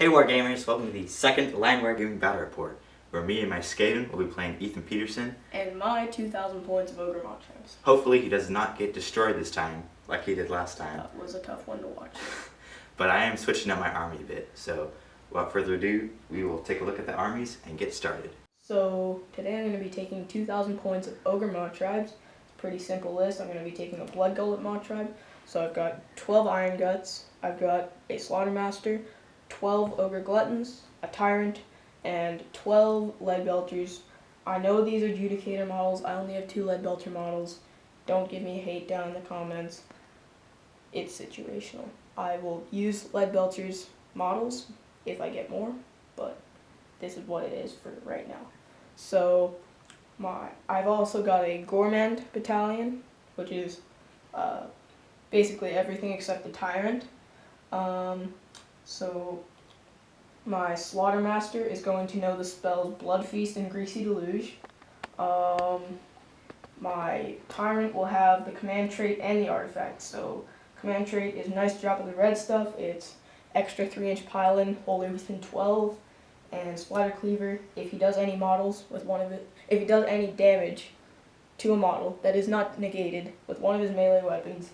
Hey Wargamers, welcome to the second Lyon Wargaming Battle Report, where me and my Skaven will be playing Ethan Peterson. And my 2,000 points of Ogre Mawtribes. Hopefully he does not get destroyed this time, like he did last time. That was a tough one to watch. But I am switching up my army a bit, so without further ado, we will take a look at the armies and get started. So today I'm going to be taking 2,000 points of Ogre Mawtribes. It's a pretty simple list. I'm going to be taking a Blood Gullet Mawtribe. So I've got 12 Iron Guts, I've got a Slaughtermaster, 12 Ogre Gluttons, a Tyrant, and 12 Lead Belchers. I know these are Judicator models. I only have 2 Lead Belcher models. Don't give me hate down in the comments. It's situational. I will use Lead Belchers models if I get more, but this is what it is for right now. So I've also got a Gourmand Battalion, which is basically everything except the Tyrant. So my Slaughtermaster is going to know the spells Blood Feast and Greasy Deluge. My Tyrant will have the command trait and the artifact. So command trait is nice drop of the red stuff. It's extra 3-inch pylon, wholly within 12, and Splatter Cleaver. If he does any models with one of it, if he does any damage to a model that is not negated with one of his melee weapons,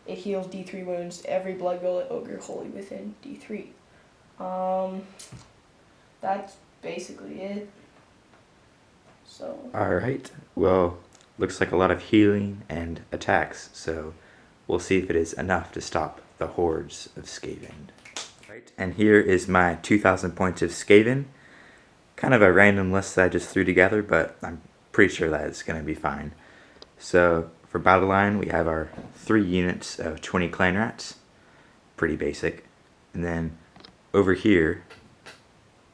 it heals D3 wounds to every Blood Gullet Ogre wholly within D3. That's basically it. So. Alright, well, looks like a lot of healing and attacks, so we'll see if it is enough to stop the hordes of Skaven. Right, and here is my 2,000 points of Skaven. Kind of a random list that I just threw together, but I'm pretty sure that it's going to be fine. So for battle line, we have our 3 units of 20 clan rats. Pretty basic. And then over here,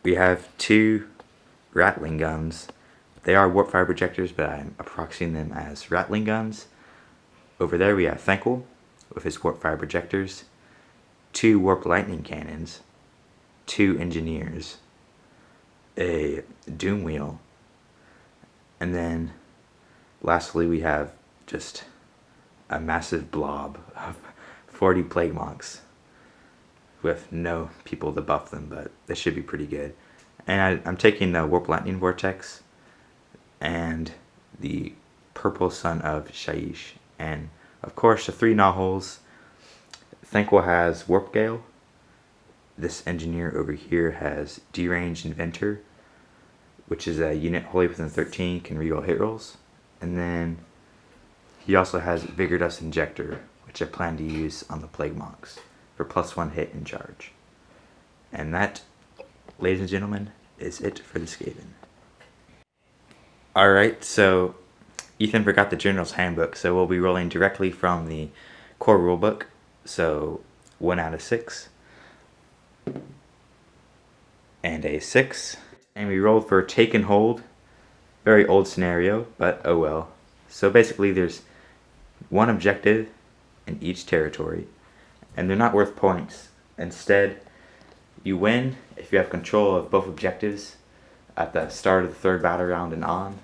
we have 2 rattling guns. They are warp fire projectors, but I'm approximating them as rattling guns. Over there we have Thankful with his warp fire projectors, 2 warp lightning cannons, 2 engineers, a doom wheel, and then lastly we have just a massive blob of 40 plague monks with no people to buff them, but they should be pretty good. And I'm taking the warp lightning vortex and the purple sun of Shaiish, and of course the 3 Nahals. Thankful has Warp Gale. This engineer over here has Deranged Inventor, which is a unit wholly within 13, can reroll hit rolls. And then he also has Vigor Dust Injector, which I plan to use on the Plague Monks for +1 hit and charge. And that, ladies and gentlemen, is it for the Skaven. Alright, so Ethan forgot the General's Handbook, so we'll be rolling directly from the core rulebook. So 1 out of 6. And a 6. And we rolled for Take and Hold. Very old scenario, but oh well. So basically there's 1 objective in each territory, and they're not worth points. Instead, you win if you have control of both objectives at the start of the 3rd battle round and on.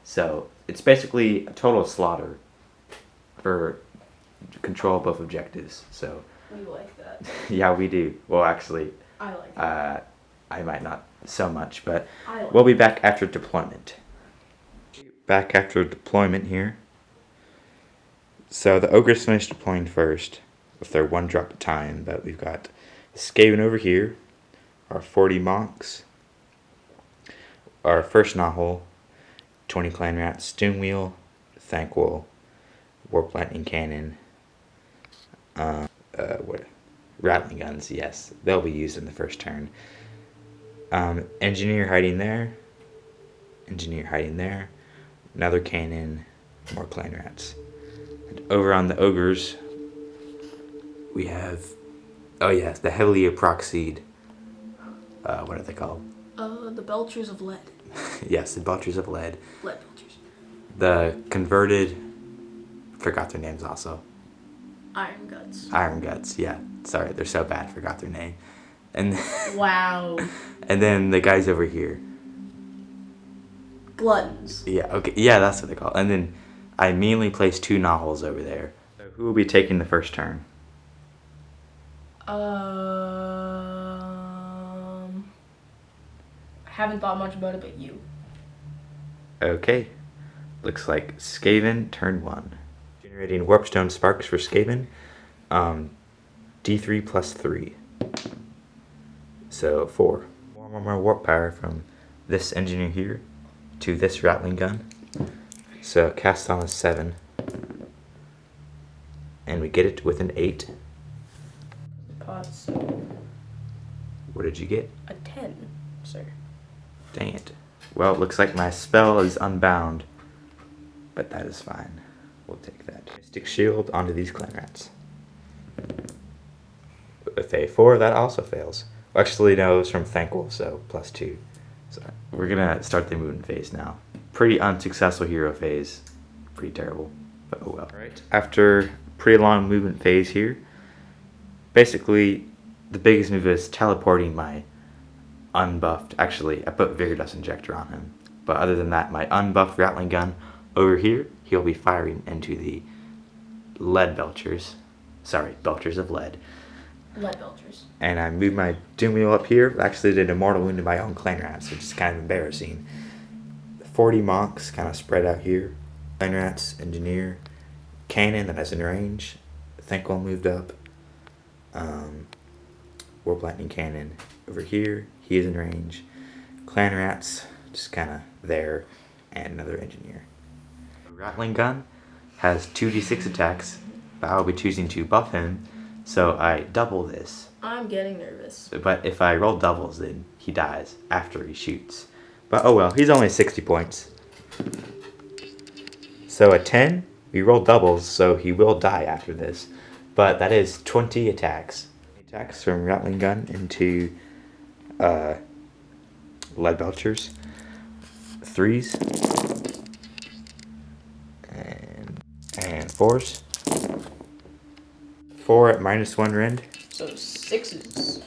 So it's basically a total slaughter for control of both objectives. So We like that. yeah, we do. Well, actually, I like that. I might not so much, but I like we'll be back after deployment. Back after deployment here. So the ogres finished deploying first with their 1 drop of time, but we've got Skaven over here, our 40 monks, our first Nahal, 20 clan rats, Doom Wheel, Thankful, Warp Lightning Cannon, rattling guns, yes, they'll be used in the first turn. Engineer hiding there, another cannon, more clan rats. And over on the ogres, we have, oh yes, the heavily proxied, what are they called? The Belchers of Lead. Yes, the Belchers of Lead. Lead Belchers. The converted, forgot their names also. Iron Guts. Iron Guts, yeah. Sorry, they're so bad, forgot their name. And Wow. and then the guys over here. Gluttons. Yeah, okay, yeah, that's what they call it. And then I immediately placed 2 Nahals over there. So who will be taking the first turn? haven't thought much about it, but you. Okay. Looks like Skaven turn 1. Generating Warpstone Sparks for Skaven. D3 plus 3. So 4. More warp power from this engineer here to this rattling gun. So cast on a 7. And we get it with an 8. Pots. What did you get? A 10, sir. Dang it. Well, it looks like my spell is unbound. But that is fine. We'll take that. Mystic Shield onto these clan rats. With a 4, that also fails. Actually, no, it's from Thankful, so plus 2. So we're gonna start the movement phase now. Pretty unsuccessful hero phase. Pretty terrible, but oh well. Alright, after pretty long movement phase here, basically the biggest move is teleporting my unbuffed, actually I put Vigor Dust Injector on him, but other than that, my unbuffed Rattling Gun over here, he'll be firing into the lead belchers. Sorry, belchers of lead. Lead belchers. And I moved my Doom Wheel up here. Actually did a mortal wound to my own clan rats, which is kind of embarrassing. 40 monks kind of spread out here. Clan rats, engineer, cannon that has in range. Thankful moved up. Warp lightning cannon over here. He is in range. Clan rats just kind of there, and another engineer. Rattling gun has 2d6 attacks, but I'll be choosing to buff him, so I double this. I'm getting nervous. But if I roll doubles, then he dies after he shoots. But oh well, he's only 60 points. So a 10, we roll doubles, so he will die after this. But that is 20 attacks. Attacks from Rattling Gun into lead belchers. 3s. And 4s. 4 at -1 rend. So 6s.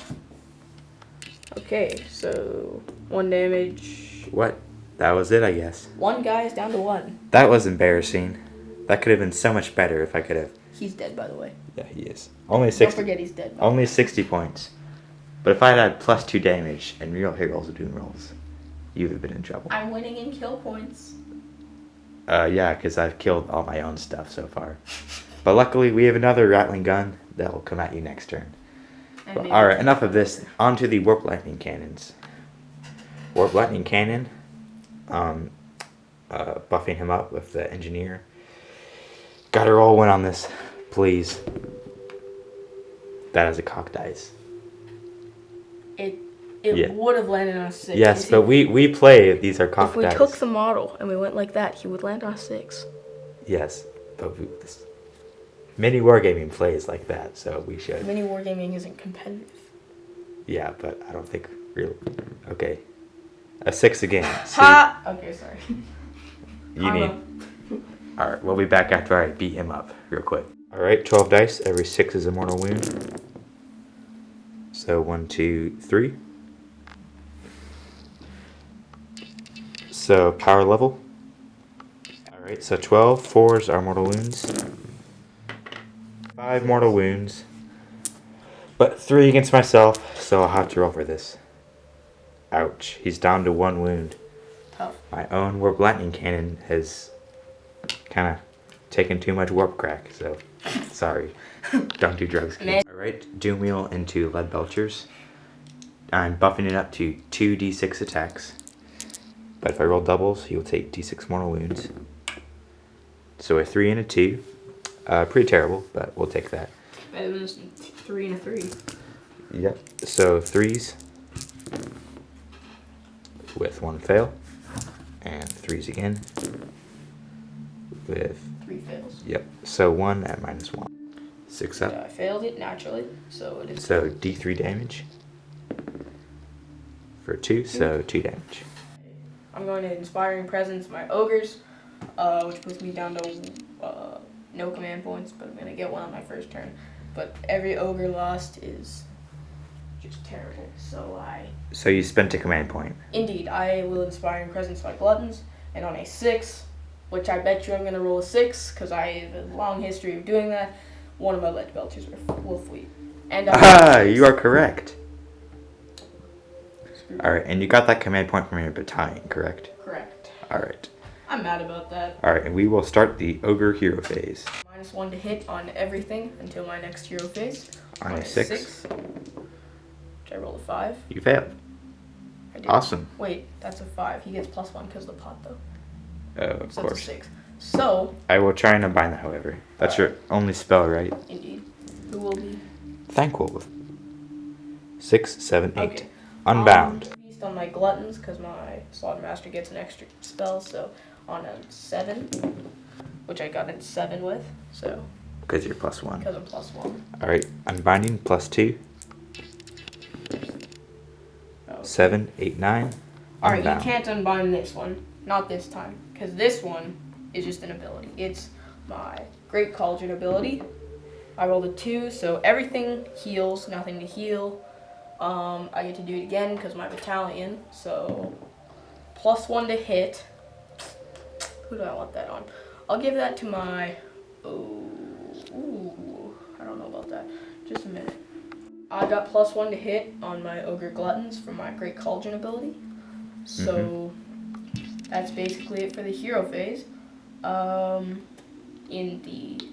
Okay, so 1 damage. What? That was it, I guess. 1 guy is down to 1. That was embarrassing. That could have been so much better if I could have. He's dead, by the way. Yeah, he is. Only 60. Don't forget he's dead. Only 60 points. But if I had plus 2 damage and real hit rolls or doom rolls, you would have been in trouble. I'm winning in kill points. Yeah, because I've killed all my own stuff so far. But luckily, we have another Rattling Gun that will come at you next turn. Alright, enough of this. On to the Warp Lightning Cannons. Warp Lightning Cannon. Buffing him up with the Engineer. Gotta roll 1 on this, please. That is a cock dice. It would have landed on a 6. Yes, but we play, these are cock dice. If we took the model and we went like that, he would land on a 6. Yes, but mini wargaming plays like that, so we should. Mini wargaming isn't competitive. Yeah, but I don't think really. Okay, a 6 again. Ha! Okay, sorry. You need. All right, we'll be back after I beat him up real quick. All right, 12 dice. Every 6 is a mortal wound. So 1, 2, 3. So power level. All right, so 12. 4s are mortal wounds. 5 mortal wounds. But 3 against myself, so I'll have to roll for this. Ouch. He's down to 1 wound. Tough. My own Warp Lightning Cannon has kind of taken too much warp crack, so sorry. Don't do drugs, kids. Alright, Doom Wheel into Lead Belchers. I'm buffing it up to 2d6 attacks. But if I roll doubles, he will take d6 mortal wounds. So a 3 and a 2. Pretty terrible, but we'll take that. It was 3 and a 3. Yep. So 3s with 1 fail, and 3s again with 3 fails. Yep. So 1 at -1. 6 up. I failed it naturally, so it is. So d3 damage for 2. So 2 damage. I'm going to Inspiring Presence my ogres, which puts me down to no command points, but I'm going to get 1 on my first turn. But every ogre lost is just terrible, So you spent a command point. Indeed, I will Inspiring Presence my gluttons, and on a 6, which I bet you I'm going to roll a 6, because I have a long history of doing that, 1 of my lead belchers will flee. And you are correct. Alright, and you got that command point from your battalion, correct? Correct. Alright. I'm mad about that. Alright, and we will start the Ogre hero phase. -1 to hit on everything until my next hero phase. On a 6. Which I rolled a 5. You failed. I did. Awesome. Wait, that's a 5. He gets +1 because of the pot, though. Oh, of So course. that's a 6. So, I will try and unbind that, however. That's your only spell, right? indeed. Who will be? Thankful with 6, 7, 8. Okay. Unbound. Feast on my gluttons because my Slaughtermaster gets an extra spell, so on a 7, which I got a 7 with, so Because you're +1. because I'm +1. Alright, unbinding +2. Oh. 7, 8, 9. Alright, you Unbound. can't unbind this one. Not this time. Because this one is just an ability. It's my Great Cauldron ability. I rolled a 2, so everything heals, nothing to heal. I get to do it again because my battalion, so +1 to hit. Who do I want that on? I'll give that to my, I don't know about that. Just a minute. I got +1 to hit on my Ogre Gluttons for my Great Cauldron ability. So that's basically it for the hero phase.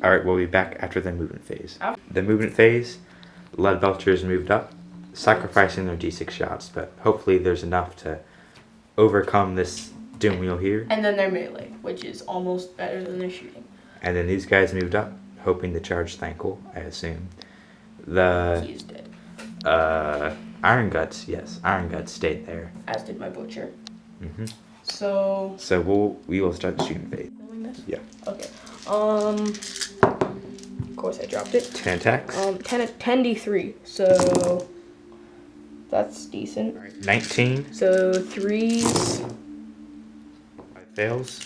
Alright, we'll be back after the movement phase. The movement phase, Lead Belchers moved up, sacrificing their D6 shots, but hopefully there's enough to overcome this Doom Wheel here. And then they're melee, which is almost better than their shooting. And then these guys moved up, hoping to charge Thankful, I assume. He is dead. Iron Guts, yes, Iron Guts stayed there. As did my butcher. hmm So So we will start the shooting phase. filming this? Yeah. Okay. Of course I dropped it. 10 attacks. 10d3. So that's decent. 19. So 3s, 5 fails.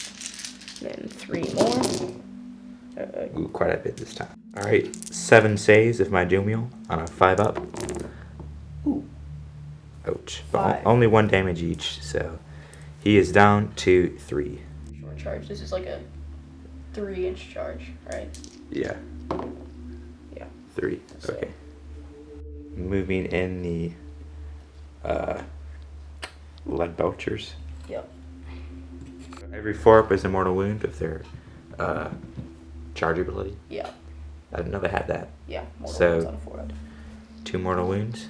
then 3 more. Ooh, quite a bit this time. Alright, 7 saves of my Doom Wheel on a 5 up. Ooh. Ouch. But 5. only 1 damage each, so he is down to 3. Short charge. This is like a 3-inch charge, right? Yeah. Yeah. 3. So- Okay. Moving in the Lead Belchers. Yep. Every 4 up is a mortal wound with their charge ability. Yeah. I didn't know they had that. Yeah. Mortal So- wounds on a 4-up. 2 mortal wounds.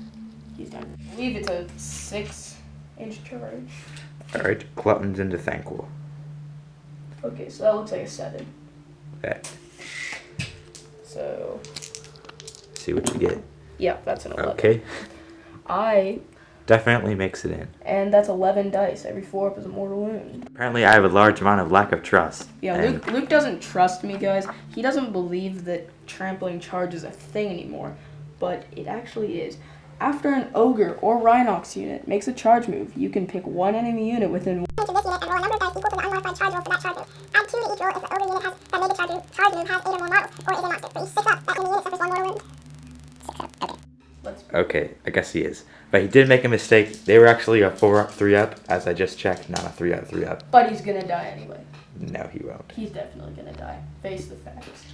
He's done. I believe it's a 6-inch charge. Alright, Gluttons into Thankful. Okay, so that looks like a 7. Okay. So, See what you get. yeah, that's an 11. Okay. Definitely makes it in. And that's 11 dice. Every 4 up is a mortal wound. Apparently I have a large amount of lack of trust. Yeah, and Luke doesn't trust me, guys. He doesn't believe that trampling charge is a thing anymore, but it actually is. After an ogre or Rhinox unit makes a charge move, you can pick one enemy unit within This unit and roll a number of dice equal to the unmodified charge roll for that charge move. Add 2 to each roll if the ogre unit has that made the charge move has 8 or more models, or is a monster. For each 6 up, that enemy unit suffers 1 mortal wound. 6 up, okay. Let's Okay, I guess he is. But he did make a mistake. They were actually a 4 up, 3 up, as I just checked, not a 3 up, 3 up. But he's gonna die anyway. No, he won't. He's definitely gonna die. Face the facts.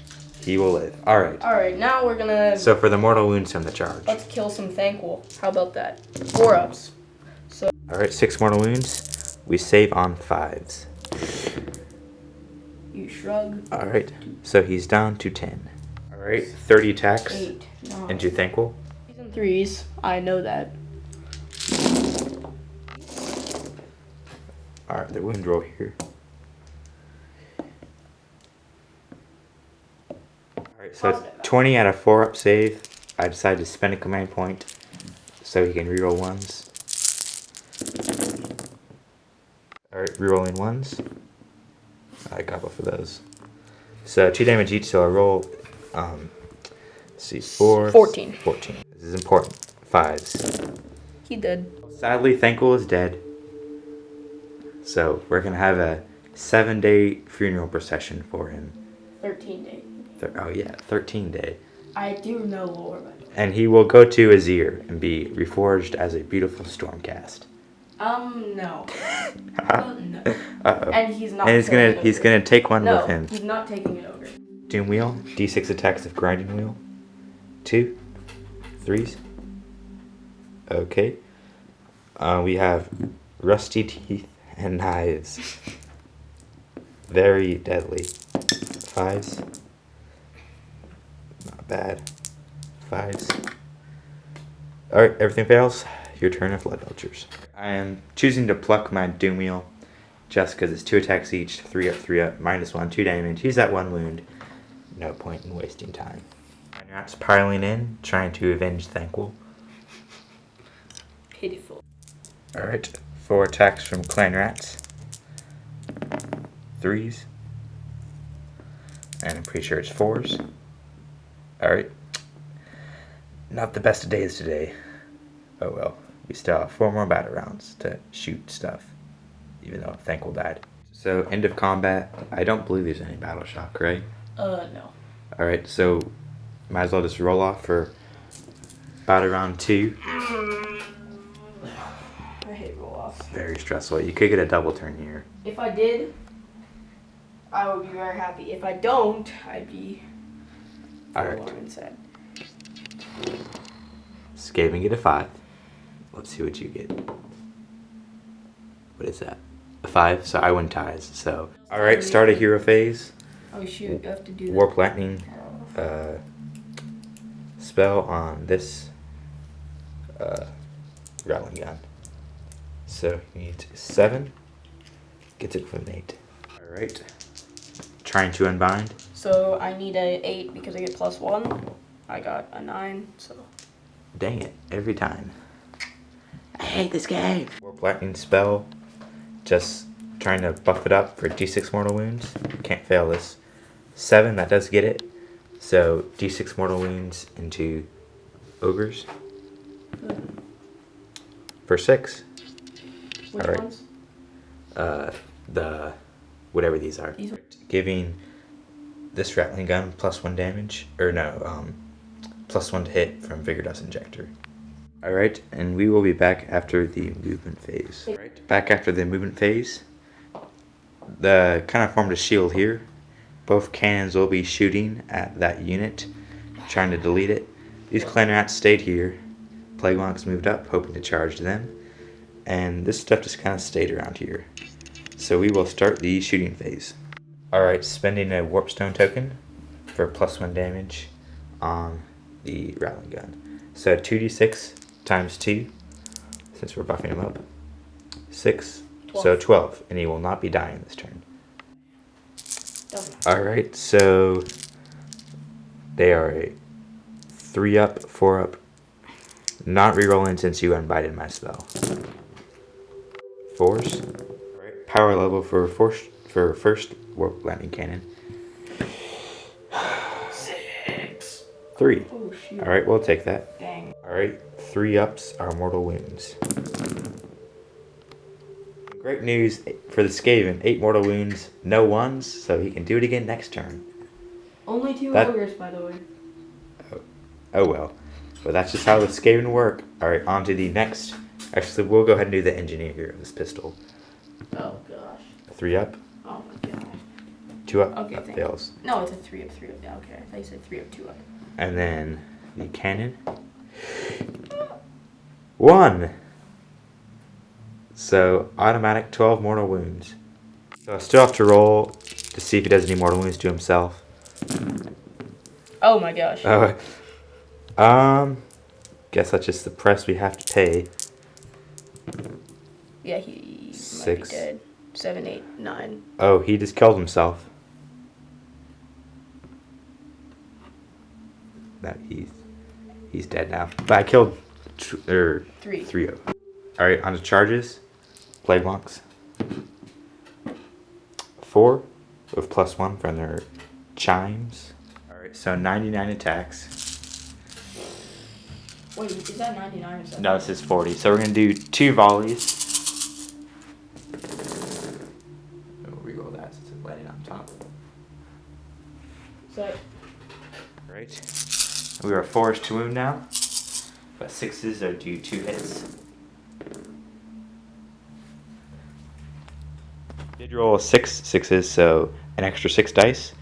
He will live. Alright. Alright, now we're gonna So for the mortal wounds from the charge. let's kill some Thankful. How about that? 4 ups. Alright, 6 mortal wounds. We save on 5s. You shrug. Alright, so he's down to 10. Alright, 30 attacks. 8, 9. Into Thankful. Threes and 3s. I know that. Alright, the wound roll here. Alright, so Positive. 20 out of 4 up save. I decided to spend a command point so he can reroll 1s. Alright, rerolling 1s. I got both of those. So 2 damage each, so I roll, let's see, 4. 14. 14. This is important. 5s. He did. Sadly, Thankful is dead. So we're going to have a 7-day funeral procession for him. 13 days. Oh yeah, 13 day. I do know lore, but And he will go to Azir and be reforged as a beautiful Stormcast. no. No. Uh-oh. And he's not. And he's gonna take one no, with him. he's not taking an ogre. Doom Wheel, D6 attacks of Grinding Wheel. 2, 3s. Okay. We have rusty teeth and knives. Very deadly. 5s. Not bad. 5s. Alright, everything fails. Your turn of blood belchers. I am choosing to pluck my doom wheel just because it's 2 attacks each, 3 up, 3 up, -1, 2 damage. He's at 1 wound. No point in wasting time. And rats piling in, trying to avenge Thankful. Pitiful. Alright, 4 attacks from clan rats. 3s. And I'm pretty sure it's 4s. Alright. Not the best of days today. Oh well. We still have 4 more battle rounds to shoot stuff. Even though Thankful died. So, end of combat. I don't believe there's any battle shock, right? No. Alright, so might as well just roll off for battle round 2. I hate roll-offs. Very stressful. You could get a double turn here. If I did, I would be very happy. If I don't, I'd be Alright. forlorn and sad. Skaven get a 5. Let's see what you get. What is that? A 5? So I win ties. So alright, start a hero phase. Oh shoot, you have to do that. Warp lightning spell on this rattling gun. So you need 7. Gets it from 8. Alright. Trying to unbind. So I need a 8 because I get +1. I got a 9, so. Dang it, every time. I hate this game. Warp lightning spell. Just trying to buff it up for d6 mortal wounds. Can't fail this. 7, that does get it. So d6 mortal wounds into ogres. For 6. Which Alright. ones? The whatever these are. These are- Giving this rattling gun +1 damage. Or no, +1 to hit from Vigor Dust Injector. Alright, and we will be back after the movement phase. Alright, back after the movement phase. The kind of formed a shield here. Both cannons will be shooting at that unit, trying to delete it. These clan rats stayed here. Plague monks moved up, hoping to charge them. And this stuff just kind of stayed around here. So we will start the shooting phase. Alright, spending a warp stone token for +1 damage on the rattling gun. So 2d6 times 2, since we're buffing him up. 6, 12. so 12, and he will not be dying this turn. Doesn't. Alright, so they are a 3 up, 4 up. Not rerolling since you unbinded my spell. 4s. Alright, power level for first warp landing cannon. 6. 3. Oh shoot. Alright, we'll take that. Dang. Alright, 3 ups are mortal wounds. Great news for the Skaven, 8 mortal wounds, no 1s, so he can do it again next turn. Only 2 That- ogres, by the way. Oh well. But that's just how the Skaven work. Alright, on to the next. Actually, we'll go ahead and do the engineer here of this pistol. Oh gosh. 3 up, Oh my gosh. 2 up, Okay, that thank fails. No, it's a 3 up, 3 up. Yeah, okay. I thought you said 3 up, 2 up. And then the cannon. 1! So, automatic 12 mortal wounds. So I still have to roll to see if he does any mortal wounds to himself. Oh my gosh. Guess that's just the price we have to pay. Yeah, he 6. might be dead. 7, 8, 9. Oh, he just killed himself. That he's dead now. But I killed 3. 3 of them. Alright, on to charges. Plague monks. 4 with +1 from their chimes. Alright, so 99 attacks. Wait, is that 99 or something? No, this is 40. So we're going to do 2 volleys. We'll reroll that since it's landing on top. So, Right. We are forced to wound now. But 6s are due 2 hits. Did roll 6 6s, so an extra 6 dice.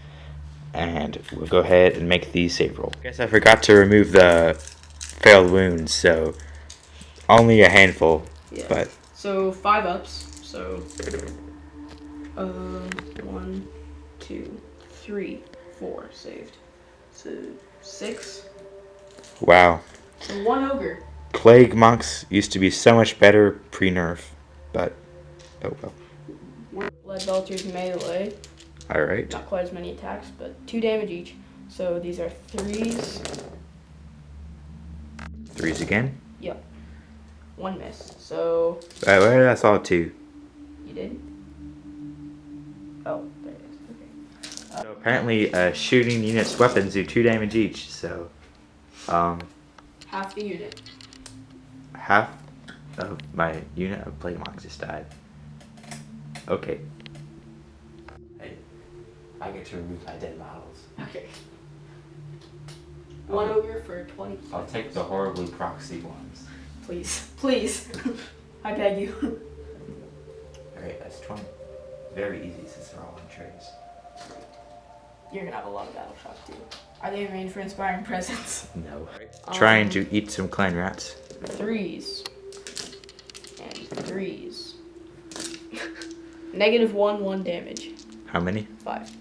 And we'll go ahead and make the save roll. Guess I forgot to remove the failed wounds, so only a handful Yeah. But So 5 ups. So 1, 2, 3, 4 saved. So 6. wow. So 1 ogre. Plague monks used to be so much better pre-nerf, but oh well. Lead Belcher's melee. Alright. Not quite as many attacks, but 2 damage each. So these are 3s. 3s again. Yep. 1 miss. So Well, I saw 2. you did? Oh, there it is. Okay. So apparently, shooting units' weapons do 2 damage each. So, Half the unit. half of my unit of plague monks just died. Okay. Hey, I get to remove my dead models. Okay. 1 ogre for 20. I'll take the horribly proxy ones. Please. Please. I beg you. Alright, that's 20. Very easy since they're all on trays. You're gonna have a lot of battle shock too. Are they in range for inspiring presence? No. Trying to eat some clan rats. 3s. And 3s. -1, 1 damage. How many? 5.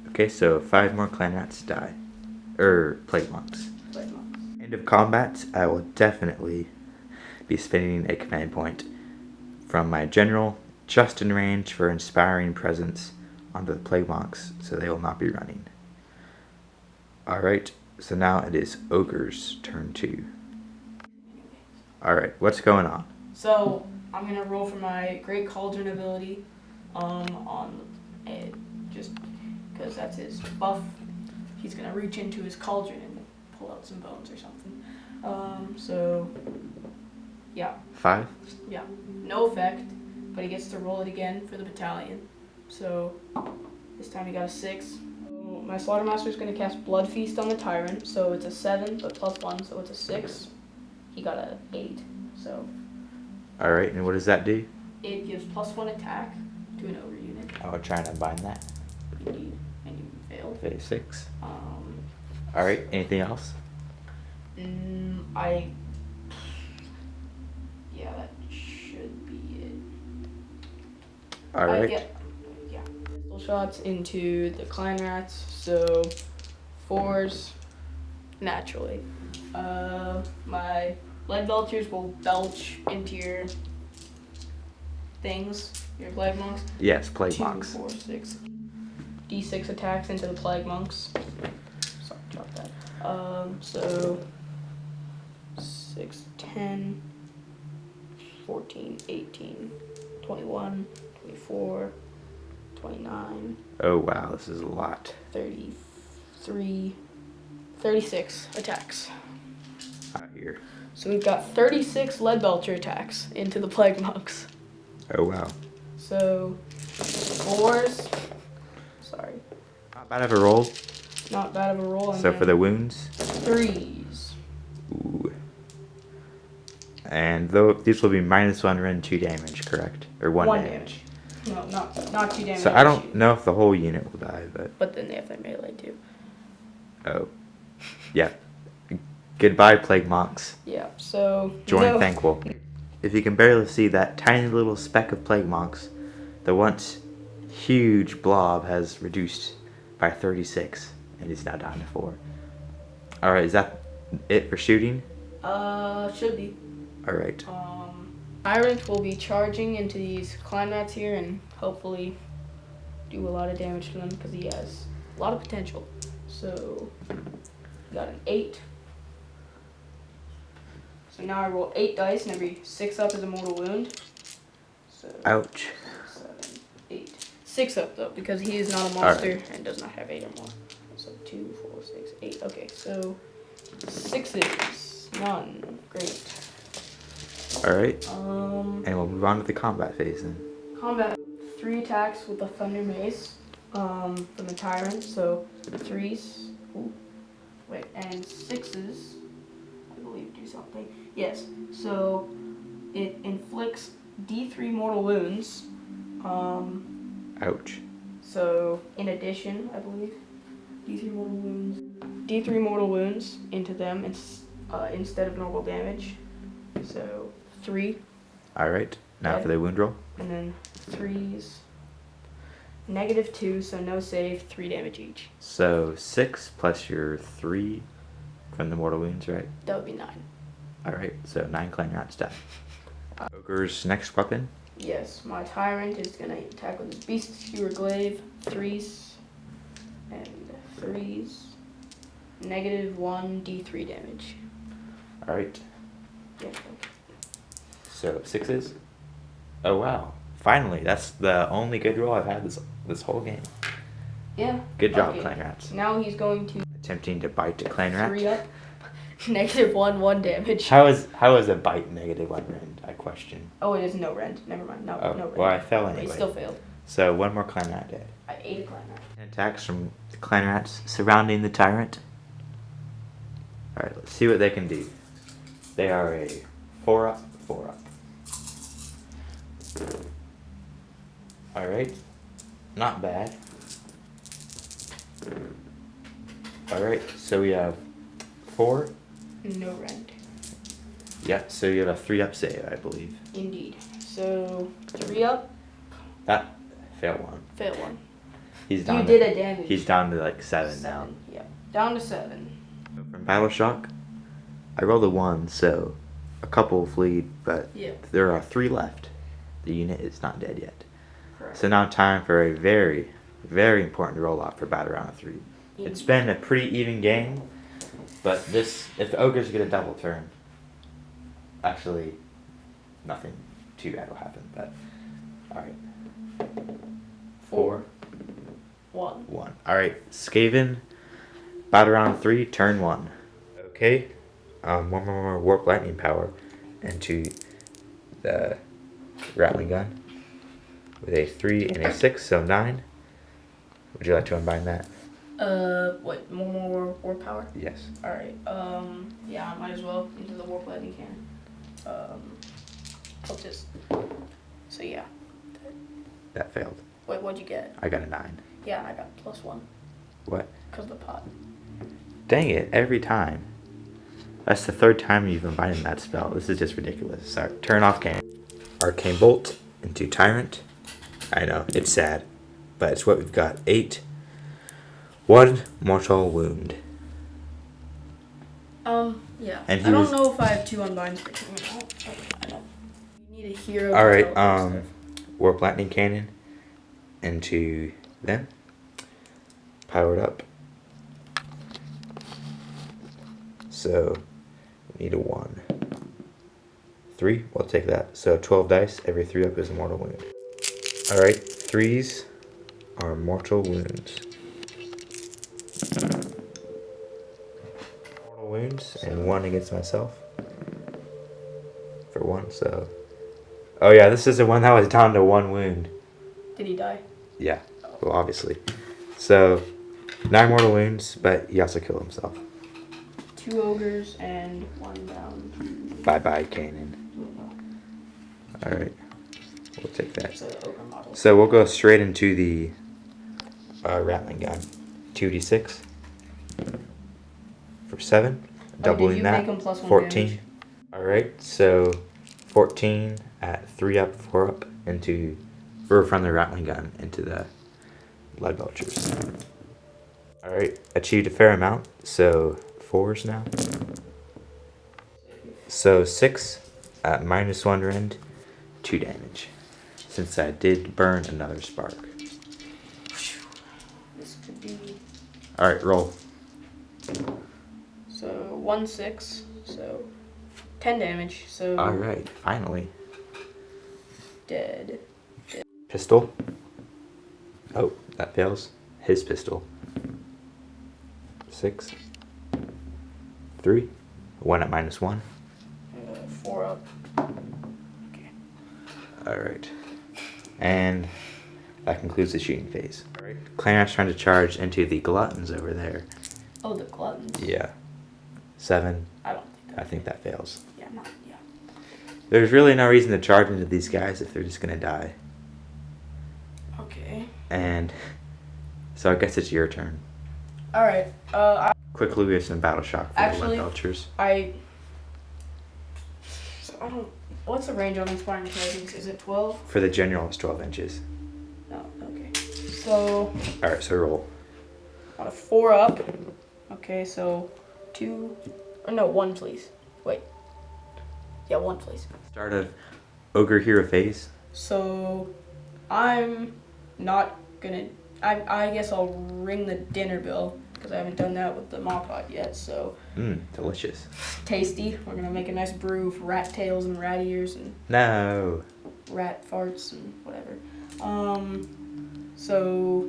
Okay, so 5 more clan rats die. Plague monks. Plague monks. End of combat, I will definitely be spending a command point from my general just in range for inspiring presence onto the plague monks, so they will not be running. Alright, so now it is Ogre's turn 2. Alright, what's going on? So I'm gonna roll for my Great Cauldron ability, just because that's his buff. He's gonna reach into his cauldron and pull out some bones or something. So yeah, 5? yeah, no effect, but he gets to roll it again for the battalion. So this time he got a 6. So my Slaughtermaster is gonna cast Blood Feast on the Tyrant. So it's a 7, but +1, so it's a 6. He got a 8. So Alright, and what does that do? it gives +1 attack to an ogre unit. I'll try and unbind that. Indeed, and you failed. 56. Alright, anything else? Yeah, that should be it. Alright. Yeah. Pistol shots into the clan rats, so 4s naturally. My lead belchers will belch into your things, your plague monks. Yes, plague 2, monks. 4, 6. D6 attacks into the plague monks. Sorry, drop that. So 6, 10, 14, 18, 21, 24, 29, Oh wow, this is a lot. 33, 36 attacks. Out here. So we've got 36 lead belcher attacks into the plague monks. Oh wow. So 4s. Sorry. Not bad of a roll. Not bad of a roll. So for the wounds. 3s. Ooh. And though these will be -1 rend 2 damage, correct? Or 1 damage. No, not 2 damage. So I don't know if the whole unit will die, but But then they have their melee too. oh. Yeah. Goodbye, plague monks. Yeah, so Join no. thankful. If you can barely see that tiny little speck of plague monks, the once huge blob has reduced by 36 and is now down to 4. Alright, is that it for shooting? Should be. Alright. Tyrant will be charging into these clan rats here and hopefully do a lot of damage to them because he has a lot of potential. So, got an 8. So now I roll 8 dice and every 6 up is a mortal wound. So, Ouch. 7, 8. 6 up though because he is not a monster Alright. and does not have 8 or more. So 2, 4, 6, 8. Okay, so 6s. None. Great. Alright. Um, And we'll move on to the combat phase then. Combat. 3 attacks with the Thunder Mace from the Tyrant, so 3s. Ooh. Wait, and 6s, I believe, do something. Yes, so it inflicts D3 mortal wounds. Ouch. So, in addition, I believe, D3 mortal wounds into them instead of normal damage. So, 3. Alright, now Okay. for the wound roll. And then 3s. -2, so no save, 3 damage each. So 6 plus your 3 from the mortal wounds, right? That would be 9. Alright, so 9 clan rats dead. Ogre's next weapon. Yes, my tyrant is gonna attack with his beast skewer glaive. 3s and 3s. -1 d3 damage. Alright, Yeah. so 6s. Oh wow. Finally, that's the only good roll I've had this whole game. Yeah. Good job, Okay. clan rats. Now he's going to Attempting to bite a clan rat. 3 up. -1 damage. How is a bite -1 rend? I question. Oh, it is no rend. Never mind. No, Oh, no rend. well, I fell He anyway. still failed. So one more clan rat dead. I ate a clan rat. Attacks from the clan rats surrounding the tyrant. Alright, let's see what they can do. They are a 4-up, 4-up. Alright, not bad. Alright, so we have 4. No rend. Yeah, so you have a 3-up save, I believe. Indeed. So 3 up, That failed one. fail 1. He's down. You did a damage. He's down to like 7 now. 7. Yeah. Down to 7. So from Battle Shock, I rolled a 1, so a couple fleed, but Yeah. there are 3 left. The unit is not dead yet. Correct. So now time for a very, very important roll off for Battle Round 3. It's been a pretty even game, but this, if the ogres get a double turn, actually, nothing too bad will happen, but, alright. 4, 1. 1. Alright, Skaven, Battle Round 3, turn 1. Okay, one more Warp Lightning power into the Rattling Gun with a 3 and a 6, so 9. Would you like to unbind that? What? More war power? Yes. Alright, yeah, I might as well into the warp lightning cannon. I'll just, so yeah. That failed. Wait, what'd you get? I got a 9. Yeah, and I got +1, What? because of the pot. Dang it, every time. That's the 3rd time you've unbinded that spell. This is just ridiculous. Sorry. Turn off cannon. Arcane Bolt into Tyrant. I know, it's sad, but it's what we've got. 8. 1 mortal wound. Yeah. And he I don't was- know if I have 2 unbinds for 2. I don't. You need a hero. to Alright, teleport Warp Lightning Cannon into them. Powered up. So, we need a 1. 3, we'll take that. So 12 dice, every 3 up is a mortal wound. Alright, 3s are mortal wounds. Mortal wounds, and 1 against myself. For 1, so... Oh yeah, this is the one that was down to 1 wound. stuff. Did he die? Yeah, well obviously. So, 9 mortal wounds, but he also killed himself. 2 ogres and 1 down. Bye-bye, cannon. Alright, we'll take that. So the ogre model. So we'll go straight into the Rattling Gun. 2d6 for 7. Doubling you that. make him +1 14. damage? Alright, so 14 at 3 up, 4 up into, or from the Rattling Gun into the Blood Belchers. Alright, achieved a fair amount, so 4s now. So 6 at -1 rend, 2 damage. Since I did burn another spark. This could be. Alright, roll. So 1, 6. So 10 damage. So Alright, finally. dead. Pistol. Oh, that fails. His pistol. 6. 3. 1 at -1. 4 up. Alright. And that concludes the shooting phase. Alright. Clarinet's trying to charge into the gluttons over there. Oh, the gluttons. Yeah. 7. I don't think I think that fails. Yeah, not. Yeah. There's really no reason to charge into these guys if they're just gonna die. Okay. And so I guess it's your turn. All right. Quickly, we have some battle shock for Actually- the Blood Belchers. So I don't. What's the range on inspiring intelligence? Is it 12? For the general, it's 12 inches. No, okay. So, Alright, so roll. on a 4 up. Okay, so 2, or no, 1 please. Wait. Yeah, 1 please. Start of Ogre Hero phase. So, I'm not gonna, I guess I'll ring the dinner bell, because I haven't done that with the Maw Pot yet, so. Delicious. Tasty. We're gonna make a nice brew of rat tails and rat ears and No. rat farts and whatever. So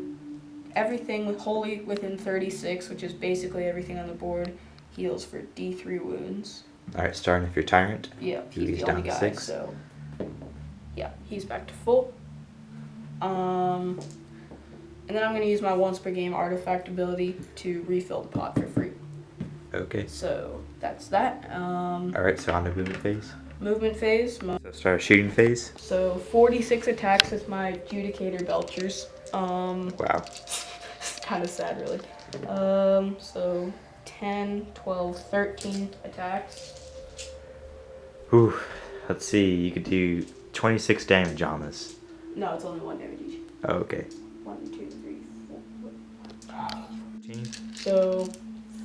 everything wholly within 36, which is basically everything on the board, heals for D3 wounds. Alright, starting with your tyrant. Yeah, he's He's the down only to guy, 6. so yeah, he's back to full. And then I'm gonna use my once per game artifact ability to refill the pot for free. Okay. So that's that. Alright, so on to movement phase. Movement phase. So start shooting phase. So 46 attacks with my Judicator Belchers. Wow. Kind of sad, really. So 10, 12, 13 attacks. Whew. Let's see, you could do 26 damage on this. No, it's only 1 damage each. Oh, okay. 1, 2, 3, 4. 13. So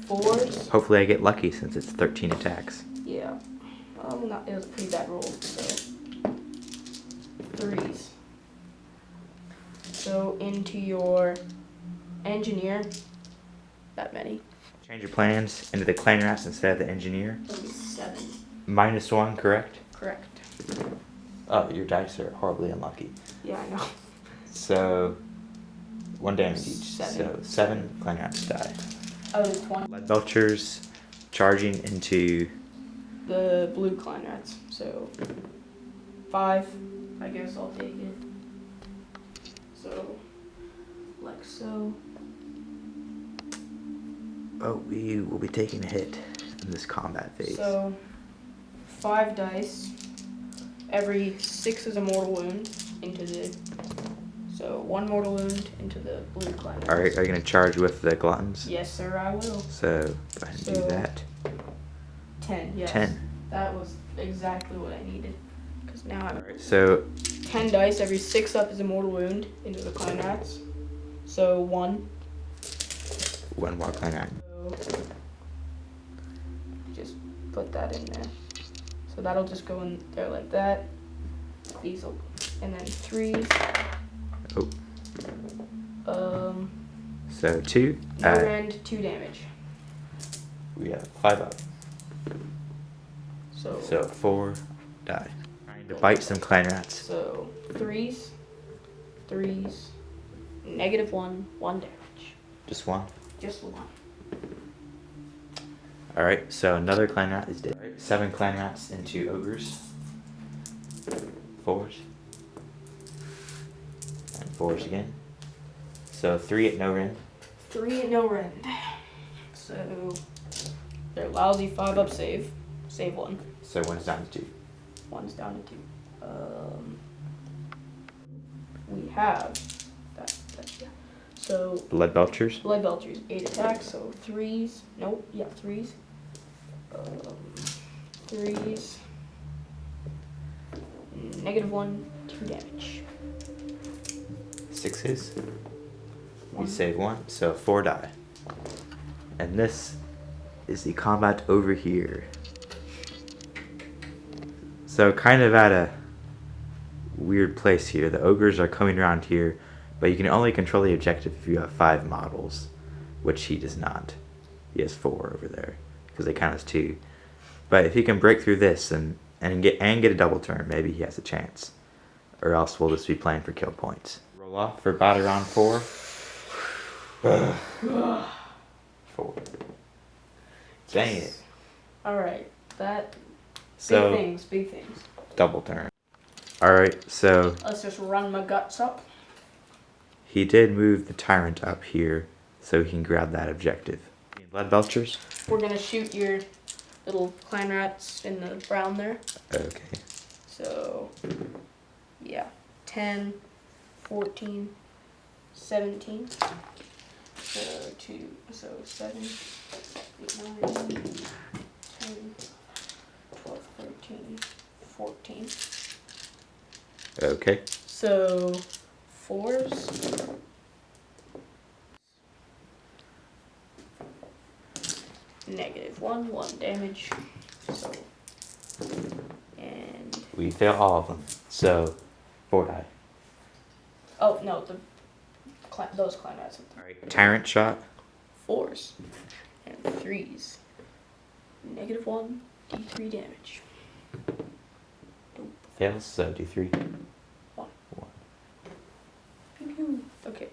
4s. Hopefully I get lucky since it's 13 attacks. Yeah. It was a pretty bad roll. So 3s. So into your engineer. That many. Change your plans into the clan rats instead of the engineer. That'll be 7. -1, correct? Correct. Oh, your dice are horribly unlucky. Yeah, I know. So, 1 damage each. 7. So, 7 clan rats die. Oh, the 20. Lead Belchers charging into... The blue clan rats. So 5. I guess I'll take it. So, like so. Oh, we will be taking a hit in this combat phase. So 5 dice. Every 6 is a mortal wound into the. So 1 mortal wound into the blue clan. Alright, are you going to charge with the gluttons? Yes, sir, I will. So, go ahead and do So- that. 10, yes. 10. That was exactly what I needed. Because now I'm. Alright, so 10 dice, every 6 up is a mortal wound into the clan rats. So 1. 1 more clan rat. So just put that in there. So that'll just go in there like that. These will, and then 3s. Oh. So 2. No rend, 2 damage. We have 5 up. So So 4 die. Trying to bite some clan rats. So 3s, 3s, -1, 1 damage. Just 1. Just 1. Alright, so another clan rat is dead. Alright, 7 clan rats into ogres. 4s. And 4s again. So 3 at no rend. 3 and no rend. So they're lousy 5 up save. Save 1. So 1's down to 2. 1's down to 2. We have that yeah. So Lead Belchers. Blood Belchers, 8 attacks, so 3s. Nope, yeah, 3s. 3s. -1, 2 damage. 6s. We 1. save 1, so 4 die. And this is the combat over here. So kind of at a weird place here. The ogres are coming around here, but you can only control the objective if you have 5 models, which he does not. He has 4 over there, because they count as 2. But if he can break through this and get a double turn, maybe he has a chance. Or else we'll just be playing for kill points. Roll off for battle round 4. 4. Dang it. Alright, that. So, Big things. double turn. Alright, so Let's just run my guts up. he did move the tyrant up here so he can grab that objective. Lead Belchers? We're gonna shoot your little clan rats in the brown there. Okay. So, yeah. 10, 14, 17. So, 7, 8, 9, 10, 12, 13, 14. Okay. So 4s. -1 damage. So, and We fail all of them. So 4 die. oh no, those clan rats. Alright. Tyrant shot. 4s and 3s. -1 d3 damage. Nope. Fails, so do 3. 1. 1. Pew pew. Okay.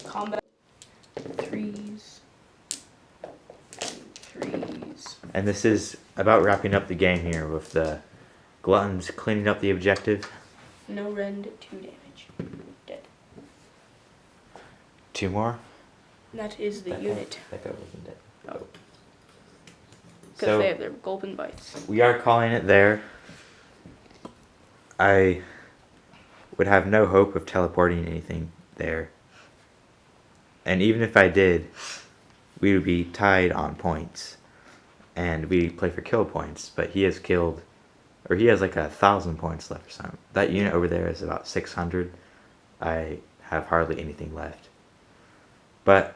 Combat 3s and 3s. And this is about wrapping up the game here with the gluttons cleaning up the objective. No rend, 2 damage. Dead. 2 more. That is the unit. That guy wasn't dead. Oh. Because So they have their golden bites. we are calling it there. I would have no hope of teleporting anything there. And even if I did, we would be tied on points. And we play for kill points, but he has killed, or he has like 1,000 points left or something. That unit over there is about 600. I have hardly anything left. But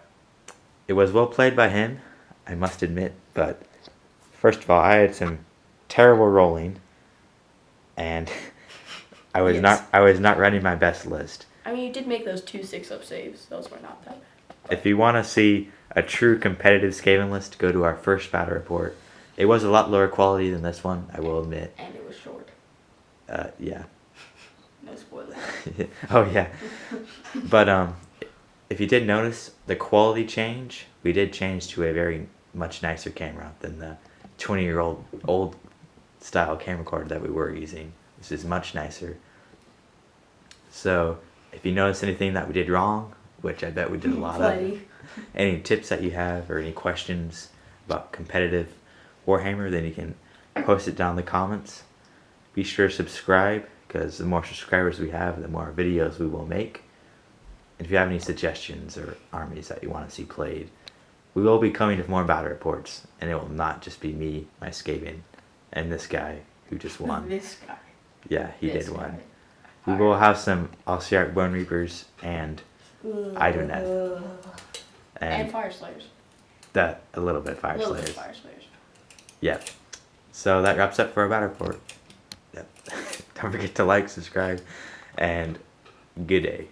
it was well played by him, I must admit. But first of all, I had some terrible rolling, and I was not running my best list. I mean, you did make those 2 6-up saves. Those were not that bad. If you want to see a true competitive Skaven list, go to our first battle report. It was a lot lower quality than this one, I will admit. And it was short. Yeah. No spoilers. Oh yeah. But if you did notice the quality change, we did change to a very much nicer camera than the 20-year-old old style camcorder that we were using. This is much nicer. So if you notice anything that we did wrong, which I bet we did a lot of, any tips that you have or any questions about competitive Warhammer, then you can post it down in the comments. Be sure to subscribe, because the more subscribers we have, the more videos we will make. And if you have any suggestions or armies that you want to see played, we will be coming with more battle reports, and it will not just be me, my Skaven, and this guy who just won. This guy. Yeah, he This did win. guy. We will have some Alciarch Bone Reapers and Idoneth. And Fire Slayers. That a little bit Fire A little bit Slayers. Fire Slayers. Yep. So that wraps up for our battle report. Yep. Don't forget to like, subscribe, and good day.